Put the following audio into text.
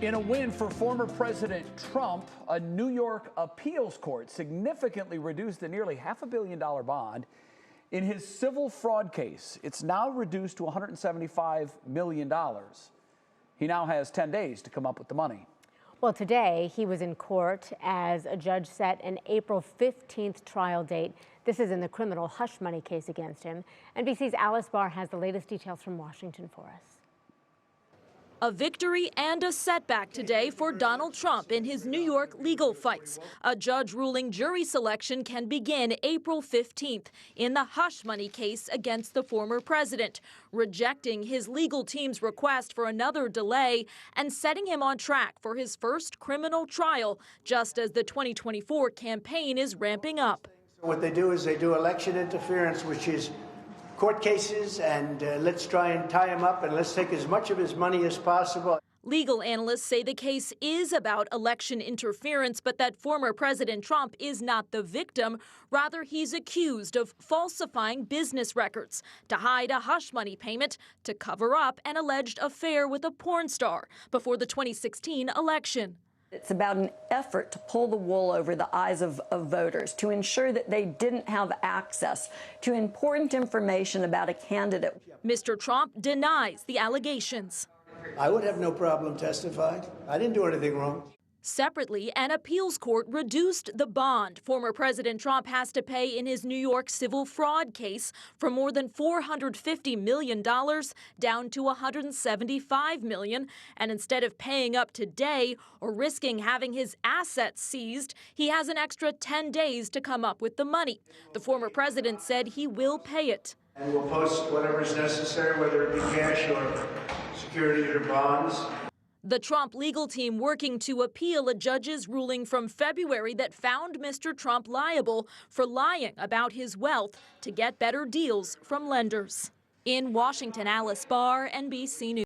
In a win for former President Trump, a New York appeals court significantly reduced the nearly $500 million bond in his civil fraud case. It's now reduced to $175 million. He now has 10 days to come up with the money. Well, today he was in court as a judge set an April 15th trial date. This is in the criminal hush money case against him. NBC's Alice Barr has the latest details from Washington for us. A victory and a setback today for Donald Trump in his New York legal fights. A judge ruling jury selection can begin April 15th in the hush money case against the former president, rejecting his legal team's request for another delay and setting him on track for his first criminal trial, just as the 2024 campaign is ramping up. What they do is they do election interference, which is court cases, and let's try and tie him up and let's take as much of his money as possible. Legal analysts say the case is about election interference, but that former President Trump is not the victim. Rather, he's accused of falsifying business records to hide a hush money payment to cover up an alleged affair with a porn star before the 2016 election. It's about an effort to pull the wool over the eyes of voters, to ensure that they didn't have access to important information about a candidate. Mr. Trump denies the allegations. I would have no problem testifying. I didn't do anything wrong. Separately, an appeals court reduced the bond former President Trump has to pay in his New York civil fraud case from more than $450 million down to $175 million. And instead of paying up today or risking having his assets seized, he has an extra 10 days to come up with the money. The former president said he will pay it. And we'll post whatever is necessary, whether it be cash or security or bonds. The Trump legal team working to appeal a judge's ruling from February that found Mr. Trump liable for lying about his wealth to get better deals from lenders. In Washington, Alice Barr, NBC News.